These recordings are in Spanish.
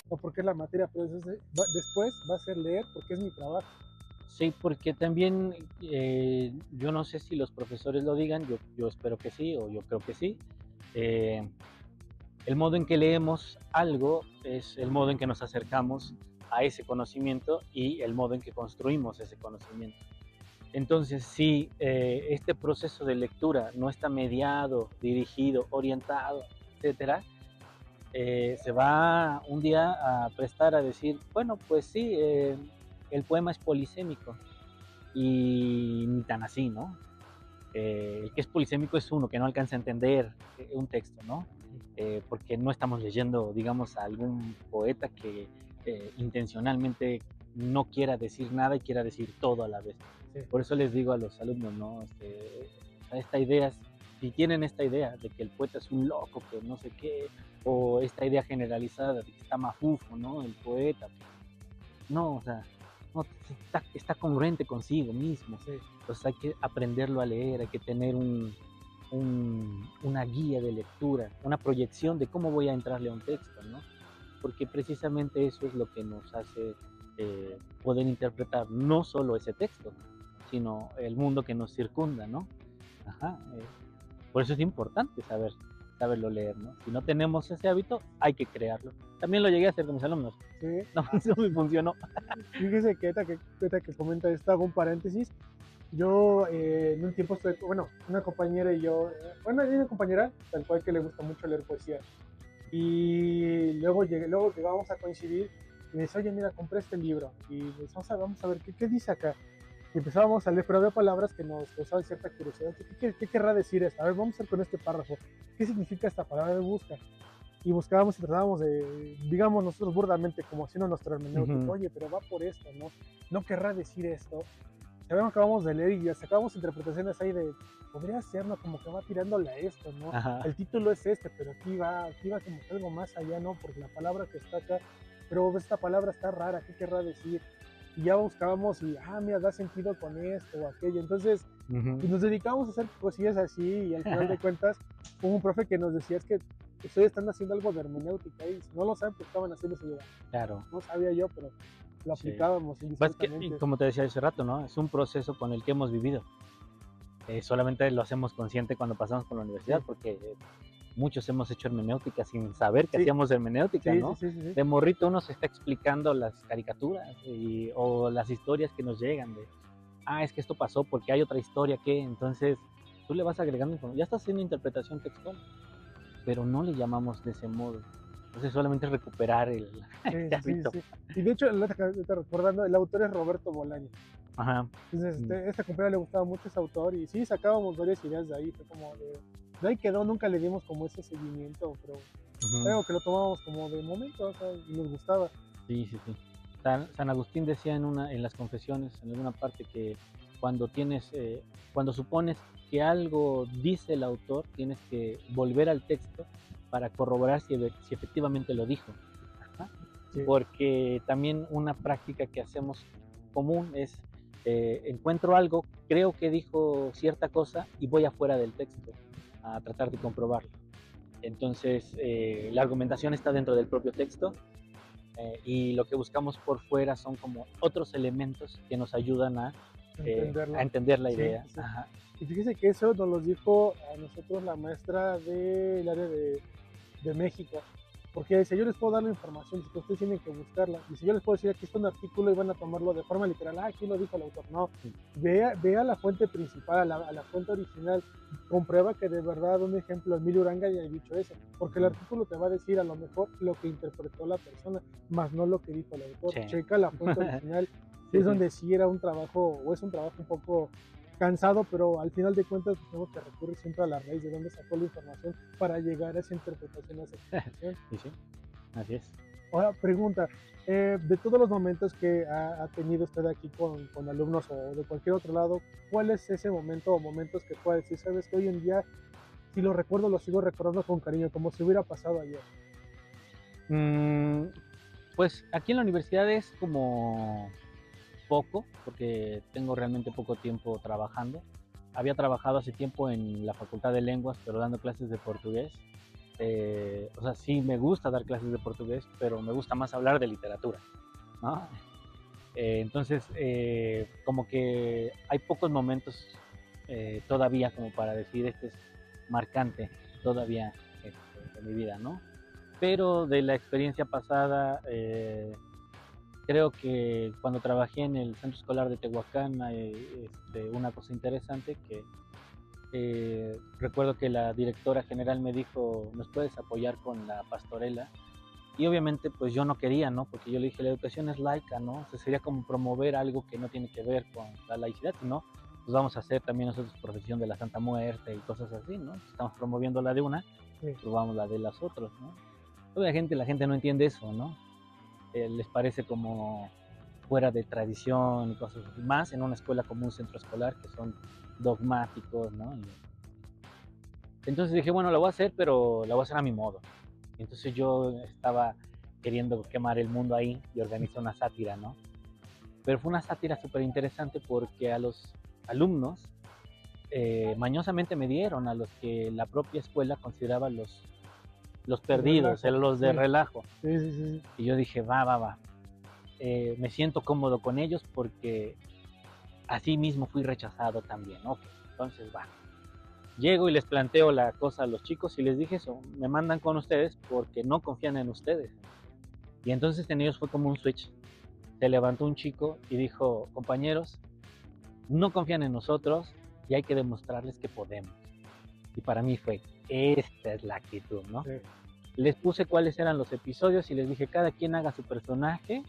O porque es la materia, pero después va a ser leer porque es mi trabajo. Sí, porque también yo no sé si los profesores lo digan, yo espero que sí, o yo creo que sí. eh, el modo en que leemos algo es el modo en que nos acercamos a ese conocimiento y el modo en que construimos ese conocimiento. Entonces, si este proceso de lectura no está mediado, dirigido, orientado, etcétera, se va un día a prestar a decir, bueno, pues sí, el poema es polisémico y ni tan así, ¿no? El que es polisémico es uno que no alcanza a entender un texto, ¿no? Porque no estamos leyendo, digamos, a algún poeta que intencionalmente no quiera decir nada y quiera decir todo a la vez. Sí. Por eso les digo a los alumnos, ¿no? Esta idea, si tienen esta idea de que el poeta es un loco, que no sé qué, o esta idea generalizada de que está mafufo, ¿no? El poeta. No, o sea, no, está congruente consigo mismo. Sí. Entonces hay que aprenderlo a leer, hay que tener una guía de lectura, una proyección de cómo voy a entrarle a un texto, ¿no? Porque precisamente eso es lo que nos hace poder interpretar no solo ese texto, sino el mundo que nos circunda, ¿no? Ajá, por eso es importante saberlo leer, ¿no? Si no tenemos ese hábito, hay que crearlo. También lo llegué a hacer con mis alumnos. Sí. No me funcionó. Fíjese que ahorita que comenta esto, hago un paréntesis. Yo en un tiempo estuve, bueno, una compañera y yo, bueno, hay una compañera tal cual que le gusta mucho leer poesía. Y luego llegábamos a coincidir y me dice, oye, mira, compré este libro. Y pues, vamos a ver, ¿qué dice acá? Y empezábamos a leer, pero había palabras que nos causaban cierta curiosidad. ¿Qué querrá decir esto? A ver, vamos a ver con este párrafo. ¿Qué significa esta palabra de busca? Y buscábamos y tratábamos de, digamos nosotros burdamente, como haciendo nuestro hermenéutico, oye, pero va por esto, ¿no? No querrá decir esto. Sabemos que acabamos de leer y ya sacamos interpretaciones ahí de, podría ser, ¿no? Como que va tirándole a esto, ¿no? Ajá. El título es este, pero aquí va como que algo más allá, ¿no? Porque la palabra que está acá, pero esta palabra está rara, ¿qué querrá decir? Y ya buscábamos y, mira, da sentido con esto o aquello. Entonces, y nos dedicamos a hacer cosillas así y al final de cuentas, hubo un profe que nos decía, es que ustedes están haciendo algo de hermenéutica y si no lo saben, pues estaban haciendo su vida. Claro. No sabía yo, pero lo aplicábamos indistintamente. Y como te decía hace rato, ¿no? Es un proceso con el que hemos vivido. Solamente lo hacemos consciente cuando pasamos por la universidad, porque muchos hemos hecho hermenéutica sin saber que hacíamos hermenéutica, ¿no? Sí. De morrito uno se está explicando las caricaturas o las historias que nos llegan de, es que esto pasó porque hay otra historia que, entonces tú le vas agregando información, ya estás haciendo interpretación textual, pero no le llamamos de ese modo. Entonces solamente recuperar el hábito. Sí. Y de hecho, recordando, el autor es Roberto Bolaño. Ajá. Entonces, esta compañera le gustaba mucho ese autor y sí, sacábamos varias ideas de ahí. Fue como de ahí quedó, nunca le dimos como ese seguimiento, pero creo que lo tomábamos como de momento, o sea, y nos gustaba. Sí. San Agustín decía en las Confesiones, en alguna parte, que cuando supones que algo dice el autor, tienes que volver al texto para corroborar si efectivamente lo dijo. Ajá. Sí. Porque también una práctica que hacemos común es, encuentro algo, creo que dijo cierta cosa y voy afuera del texto a tratar de comprobarlo. Entonces, la argumentación está dentro del propio texto, y lo que buscamos por fuera son como otros elementos que nos ayudan a entender la idea. Sí. Y fíjese que eso nos lo dijo a nosotros la maestra del área de México, porque dice, yo les puedo dar la información, dice que ustedes tienen que buscarla, dice, yo les puedo decir aquí está un artículo y van a tomarlo de forma literal, aquí lo dijo el autor, no, vea la fuente principal, a la fuente original, comprueba que de verdad un ejemplo, Emilio Uranga ya ha dicho eso, porque el artículo te va a decir a lo mejor lo que interpretó la persona, más no lo que dijo el autor, checa la fuente original, es donde sí era un trabajo, o es un trabajo un poco cansado, pero al final de cuentas tenemos que recurrir siempre a la raíz de dónde sacó la información para llegar a esa interpretación, a esa explicación. Sí, así es. Ahora, pregunta, de todos los momentos que ha tenido usted aquí con alumnos o de cualquier otro lado, ¿cuál es ese momento o momentos que pueda decir, sabes que hoy en día, si lo recuerdo, lo sigo recordando con cariño, como si hubiera pasado ayer? Pues aquí en la universidad es como poco, porque tengo realmente poco tiempo trabajando. había trabajado hace tiempo en la Facultad de Lenguas, pero dando clases de portugués. O sea, sí me gusta dar clases de portugués, pero me gusta más hablar de literatura, ¿no? Entonces, como que hay pocos momentos todavía como para decir este es marcante todavía de mi vida, ¿no? Pero de la experiencia pasada, creo que cuando trabajé en el centro escolar de Tehuacán, una cosa interesante que recuerdo que la directora general me dijo, ¿nos puedes apoyar con la pastorela? Y obviamente pues yo no quería, ¿no? Porque yo le dije, la educación es laica, ¿no? O sea, sería como promover algo que no tiene que ver con la laicidad, sino pues vamos a hacer también nosotros profesión de la Santa Muerte y cosas así, ¿no? Estamos promoviendo la de una, Sí. probamos la de las otras, ¿no? Obviamente la gente no entiende eso, ¿no? Les parece como fuera de tradición y cosas así, más en una escuela como un centro escolar que son dogmáticos, ¿no? Y entonces dije, bueno, la voy a hacer, pero la voy a hacer a mi modo. Y entonces yo estaba queriendo quemar el mundo ahí y organizé una sátira, ¿no? Pero fue una sátira súper interesante porque a los alumnos mañosamente me dieron a los que la propia escuela consideraba los perdidos, Relajo. los de Sí, relajo. sí, sí, sí. Y yo dije, va. Me siento cómodo con ellos porque así mismo fui rechazado también. Ok, entonces va. Llego y les planteo la cosa a los chicos y les dije eso, me mandan con ustedes porque no confían en ustedes. Y entonces en ellos fue como un switch. Se levantó un chico y dijo, compañeros, no confían en nosotros y hay que demostrarles que podemos. Y para mí fue, esta es la actitud, ¿no? Sí. Les puse cuáles eran los episodios y les dije, cada quien haga su personaje,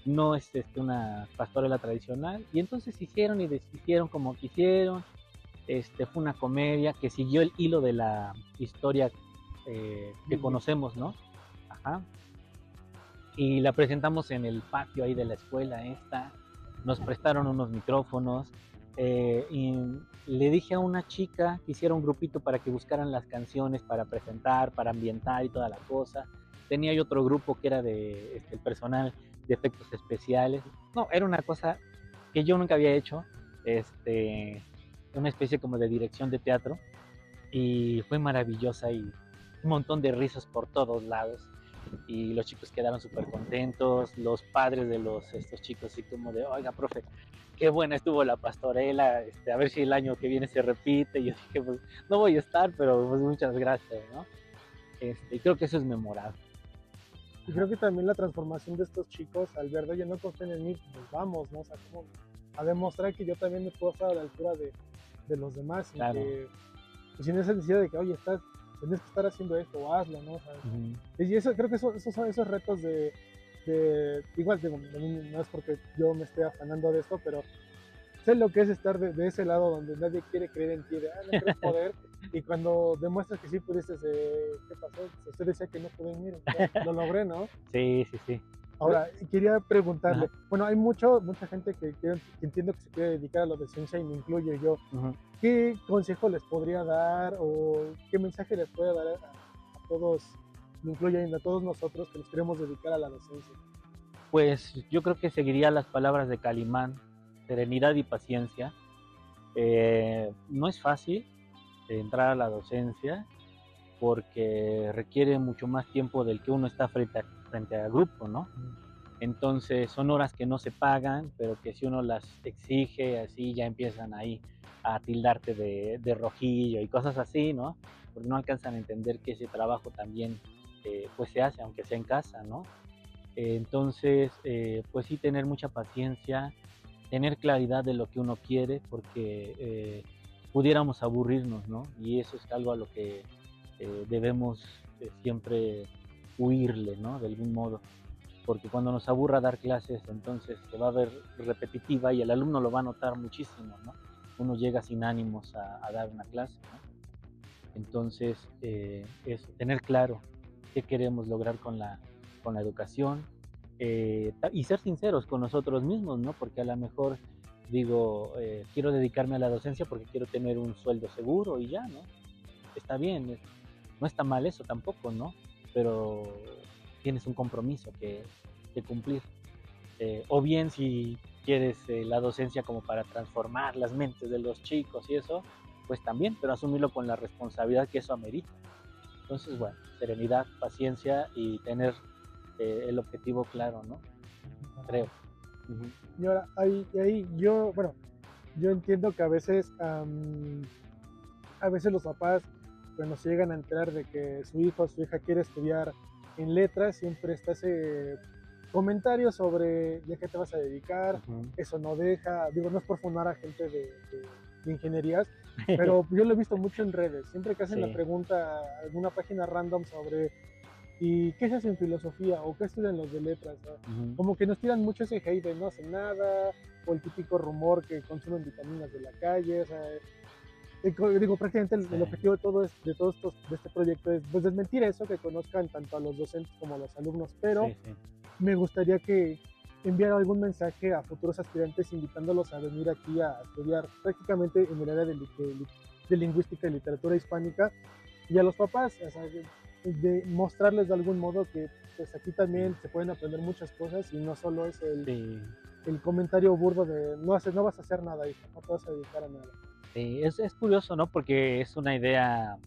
no es una pastorela tradicional. Y entonces hicieron y deshicieron como quisieron. Fue una comedia que siguió el hilo de la historia que conocemos, ¿no? Ajá. Y la presentamos en el patio ahí de la escuela esta. Nos prestaron unos micrófonos. Y le dije a una chica que hiciera un grupito para que buscaran las canciones para presentar, para ambientar y toda la cosa. Tenía yo otro grupo que era de el personal de efectos especiales. No, era una cosa que yo nunca había hecho. Una especie como de dirección de teatro. Y fue maravillosa y un montón de risas por todos lados. Y los chicos quedaron súper contentos, los padres de estos chicos así como de, oiga, profe, qué buena estuvo la pastorela, a ver si el año que viene se repite. Y yo dije, pues no voy a estar, pero pues muchas gracias, ¿no? Y creo que eso es memorable. Y creo que también la transformación de estos chicos al ver, oye, no confíen en mí, pues vamos, ¿no? O sea, como a demostrar que yo también me puedo estar a la altura de los demás, sin Claro. que, pues, sin esa necesidad de que, oye, tienes que estar haciendo esto, o hazlo, ¿no? O sea, y eso, creo que esos son esos retos igual, digo, no es porque yo me esté afanando de esto, pero sé lo que es estar de ese lado donde nadie quiere creer en ti, de, no crees poder, y cuando demuestras que sí pudiste, ¿qué pasó? Usted decía que no pude ir, lo logré, ¿no? Sí, sí, sí. Ahora, quería preguntarle, Ajá. bueno, hay mucha gente que entiendo que se quiere dedicar a lo de ciencia y me incluyo yo. Uh-huh. ¿Qué consejo les podría dar o qué mensaje les puede dar a todos, me incluyen a todos nosotros que nos queremos dedicar a la docencia? Pues yo creo que seguiría las palabras de Calimán, serenidad y paciencia. No es fácil entrar a la docencia porque requiere mucho más tiempo del que uno está frente a grupo, ¿no? Entonces son horas que no se pagan, pero que si uno las exige, así ya empiezan ahí a tildarte de rojillo y cosas así, ¿no? Porque no alcanzan a entender que ese trabajo también pues se hace, aunque sea en casa, ¿no? Entonces, pues sí, tener mucha paciencia, tener claridad de lo que uno quiere, porque pudiéramos aburrirnos, ¿no? Y eso es algo a lo que debemos siempre huirle, ¿no? De algún modo, porque cuando nos aburra dar clases, entonces se va a ver repetitiva y el alumno lo va a notar muchísimo, ¿no? Uno llega sin ánimos a dar una clase, ¿no? Entonces, es tener claro qué queremos lograr con la educación y ser sinceros con nosotros mismos, ¿no? Porque a lo mejor digo, quiero dedicarme a la docencia porque quiero tener un sueldo seguro y ya, ¿no? Está bien, no está mal eso tampoco, ¿no? Pero tienes un compromiso que cumplir. O bien si quieres la docencia como para transformar las mentes de los chicos y eso, pues también, pero asumirlo con la responsabilidad que eso amerita. Entonces, bueno, serenidad, paciencia y tener el objetivo claro, ¿no? Creo. Ujú. Y ahora, ahí yo, bueno, yo entiendo que a veces los papás, cuando se llegan a enterar de que su hijo o su hija quiere estudiar en letras, siempre está ese comentario sobre ya que te vas a dedicar, Ujú. eso no deja, digo, no es por fundar a gente de ingenierías, pero yo lo he visto mucho en redes, siempre que hacen la Sí. pregunta a alguna página random sobre ¿y qué se hace en filosofía o qué estudian los de letras? Ujú. Como que nos tiran mucho ese hate de no hacen nada, o el típico rumor que consumen vitaminas de la calle, o sea, digo, prácticamente el Sí. objetivo de todo, de todos estos, de este proyecto es pues, desmentir eso, que conozcan tanto a los docentes como a los alumnos, pero Sí, sí. me gustaría que enviara algún mensaje a futuros aspirantes invitándolos a venir aquí a estudiar prácticamente en el área de lingüística y literatura hispánica y a los papás, o sea, de mostrarles de algún modo que pues aquí también se pueden aprender muchas cosas y no solo es Sí, el comentario burdo de no, no vas a hacer nada, hijo, no te vas a dedicar a nada. sí, es curioso, ¿no? Porque es una idea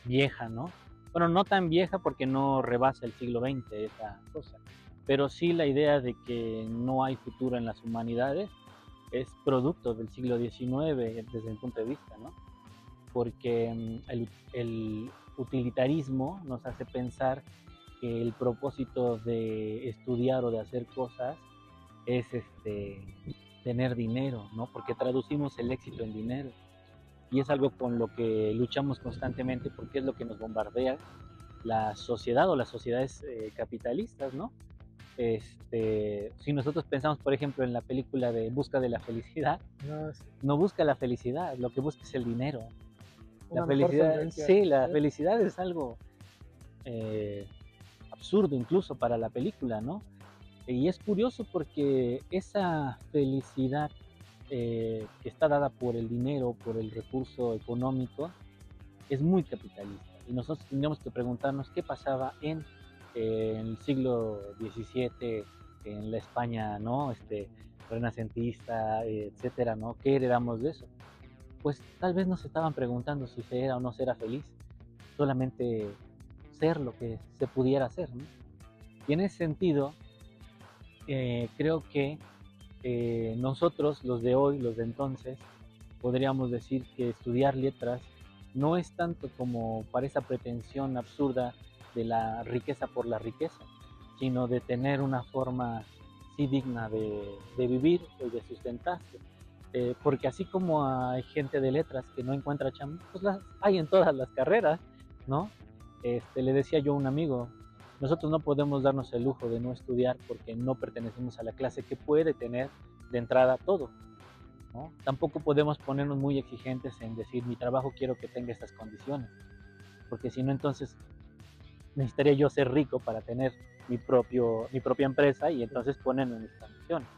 vieja, ¿no? Bueno, no tan vieja porque no rebasa el siglo XX esa cosa, pero sí la idea de que no hay futuro en las humanidades es producto del siglo XIX desde mi punto de vista, ¿no? Porque el utilitarismo nos hace pensar que el propósito de estudiar o de hacer cosas es tener dinero, ¿no? Porque traducimos el éxito en dinero. Y es algo con lo que luchamos constantemente porque es lo que nos bombardea la sociedad o las sociedades capitalistas, ¿no? Si nosotros pensamos, por ejemplo, en la película de Busca de la Felicidad, No, es no busca la felicidad, lo que busca es el dinero. La una mejor felicidad, solvencia. sí, la ¿Sí? felicidad es algo eh, absurdo incluso para la película, ¿no? Y es curioso porque esa felicidad que está dada por el dinero, por el recurso económico, es muy capitalista. Y nosotros tendríamos que preguntarnos qué pasaba en el siglo XVII, en la España, ¿no? Renacentista, etcétera, ¿no? ¿Qué heredamos de eso? Pues tal vez nos estaban preguntando si se era o no se era feliz, solamente ser lo que se pudiera hacer, ¿no? Y en ese sentido, creo que nosotros, los de hoy, los de entonces, podríamos decir que estudiar letras no es tanto como para esa pretensión absurda de la riqueza por la riqueza, sino de tener una forma sí digna de vivir y de sustentarse. Porque así como hay gente de letras que no encuentra chamba, pues las hay en todas las carreras, ¿no? Le decía yo a un amigo, nosotros no podemos darnos el lujo de no estudiar porque no pertenecemos a la clase que puede tener de entrada todo, ¿no? Tampoco podemos ponernos muy exigentes en decir mi trabajo quiero que tenga estas condiciones, porque si no entonces necesitaría yo ser rico para tener mi propia empresa y entonces ponerme mis condiciones.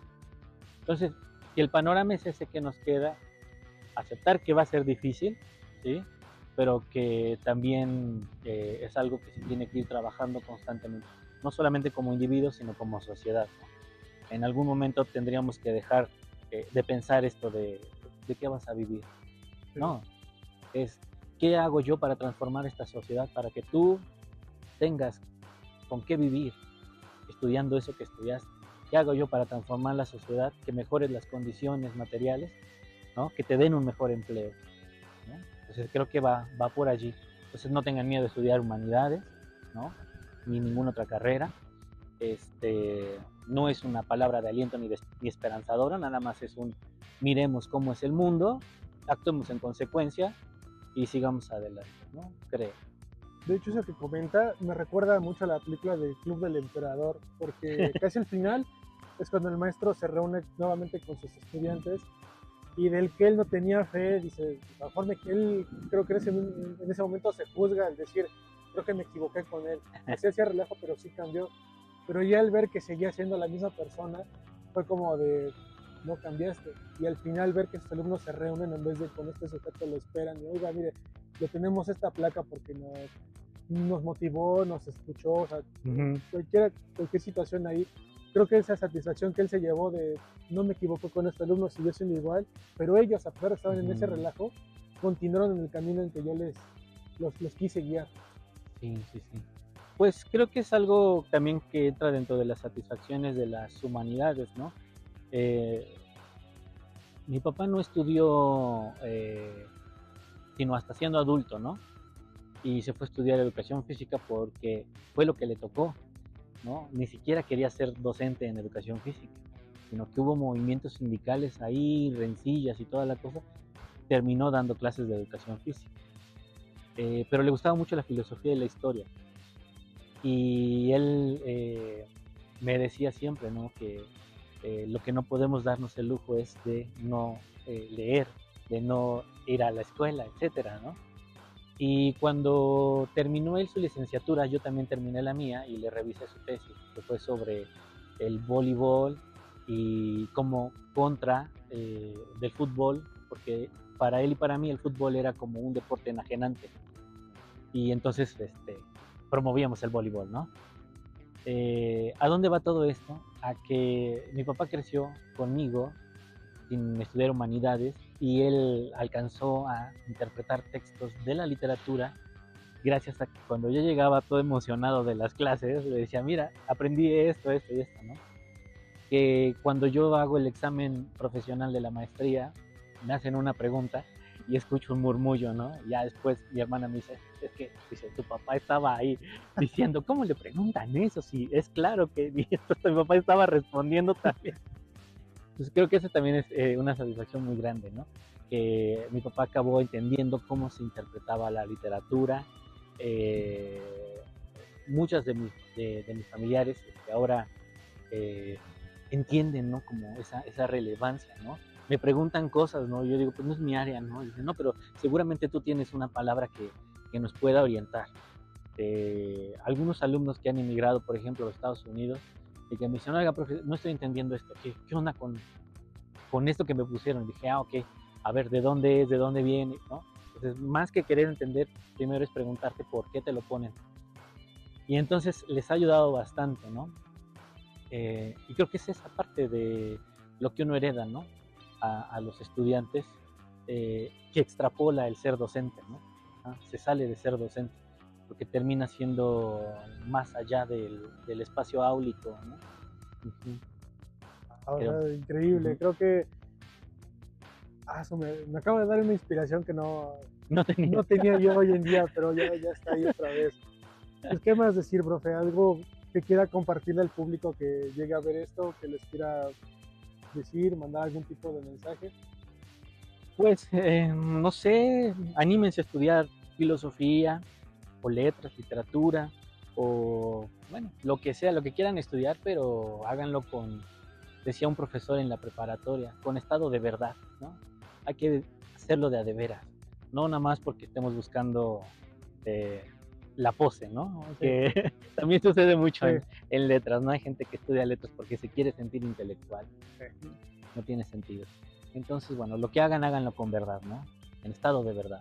Entonces, si el panorama es ese que nos queda, aceptar que va a ser difícil, ¿sí? Pero que también es algo que se tiene que ir trabajando constantemente, no solamente como individuos, sino como sociedad, ¿no? En algún momento tendríamos que dejar de pensar esto de qué vas a vivir, Sí. no, es qué hago yo para transformar esta sociedad, para que tú tengas con qué vivir estudiando eso que estudiaste. ¿Qué hago yo para transformar la sociedad, que mejores las condiciones materiales, ¿no? Que te den un mejor empleo, ¿no? Entonces creo que va por allí. Entonces no tengan miedo de estudiar humanidades, ¿no? Ni ninguna otra carrera. No es una palabra de aliento ni esperanzadora, nada más es un miremos cómo es el mundo, actuemos en consecuencia y sigamos adelante, ¿no? Creo. De hecho, eso que comenta me recuerda mucho a la película del Club del Emperador, porque casi al final es cuando el maestro se reúne nuevamente con sus estudiantes y del que él no tenía fe, dice, conforme que él, creo que en ese momento se juzga al decir, creo que me equivoqué con él. Así hacía relajo, pero sí cambió. Pero ya al ver que seguía siendo la misma persona, fue como de, no cambiaste. Y al final ver que sus alumnos se reúnen en vez de con este sujeto lo esperan. Y oiga, mire, le tenemos esta placa porque nos motivó, nos escuchó, o sea, Ujú. cualquier situación ahí. creo que esa satisfacción que él se llevó de no me equivoco con este alumno, siguió siendo igual, pero ellos, a pesar de que estaban en ese Ujú. relajo, continuaron en el camino en que yo los quise guiar. Sí, sí, sí. Pues creo que es algo también que entra dentro de las satisfacciones de las humanidades, ¿no? Eh, Mi papá no estudió, sino hasta siendo adulto, ¿no? Y se fue a estudiar educación física porque fue lo que le tocó, ¿no? Ni siquiera quería ser docente en educación física, sino que hubo movimientos sindicales ahí, rencillas y toda la cosa, terminó dando clases de educación física. Pero le gustaba mucho la filosofía y la historia. Y él me decía siempre, ¿no? Que lo que no podemos darnos el lujo es de no leer, de no ir a la escuela, etcétera, ¿no? Y cuando terminó él su licenciatura, yo también terminé la mía y le revisé su tesis, que fue sobre el voleibol y como contra del fútbol, porque para él y para mí el fútbol era como un deporte enajenante. Y entonces promovíamos el voleibol, ¿no? ¿A dónde va todo esto? A que mi papá creció conmigo sin estudiar humanidades y él alcanzó a interpretar textos de la literatura gracias a que cuando yo llegaba todo emocionado de las clases, le decía, mira, aprendí esto, esto y esto, ¿no? Que cuando yo hago el examen profesional de la maestría, me hacen una pregunta y escucho un murmullo, ¿no? Ya después mi hermana me dice, es que, dice, tu papá estaba ahí diciendo, ¿cómo le preguntan eso? Si es claro que mi papá estaba respondiendo también. Entonces creo que eso también es una satisfacción muy grande, ¿no? Que mi papá acabó entendiendo cómo se interpretaba la literatura. Eh, Muchas de mis familiares ahora eh, entienden, ¿no? Como esa relevancia, ¿no? Me preguntan cosas, ¿no? Yo digo, pues no es mi área, ¿no? Y dicen, no, pero seguramente tú tienes una palabra que nos pueda orientar. Algunos alumnos que han emigrado, por ejemplo, a los Estados Unidos, y que me dicen, oiga, profe, no estoy entendiendo esto, ¿qué onda con esto que me pusieron? Y dije, ah, ok, a ver, ¿de dónde es? ¿De dónde viene? ¿No? Entonces, más que querer entender, primero es preguntarte por qué te lo ponen. Y entonces les ha ayudado bastante, ¿no? Y creo que es esa parte de lo que uno hereda, ¿no? A los estudiantes, que extrapola el ser docente, ¿no? ¿Ah? Se sale de ser docente, porque termina siendo más allá del espacio áulico, ¿no? Uh-huh. O Creo. sea, increíble, Uh-huh. creo que me acaba de dar una inspiración que no, No tenía. no tenía yo hoy en día, pero ya está ahí otra vez. Pues, ¿qué más decir, profe? ¿Algo que quiera compartirle al público que llegue a ver esto, que les quiera decir, mandar algún tipo de mensaje? Pues, no sé, anímense a estudiar filosofía o letras, literatura o, bueno, lo que sea, lo que quieran estudiar, pero háganlo con, decía un profesor en la preparatoria, con estado de verdad, ¿no? Hay que hacerlo de a de veras, no nada más porque estemos buscando eh, la pose, ¿no? Sí, Que también sucede mucho sí, en letras, ¿no? Hay gente que estudia letras porque se quiere sentir intelectual, sí. no tiene sentido. Entonces, bueno, lo que hagan, háganlo con verdad, ¿no? En estado de verdad.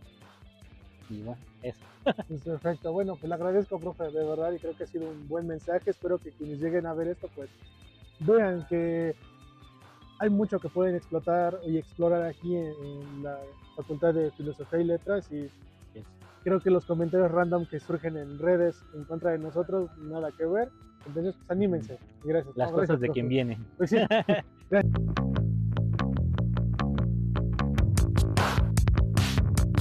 Y bueno, eso. Pues perfecto. Bueno, pues le agradezco, profe, de verdad, y creo que ha sido un buen mensaje. Espero que quienes lleguen a ver esto, pues vean que hay mucho que pueden explotar y explorar aquí en la Facultad de Filosofía y Letras, y Es. creo que los comentarios random que surgen en redes en contra de nosotros, nada que ver. Entonces, pues anímense. Y gracias. Las No, gracias, cosas de quien profe. viene. Pues sí, gracias.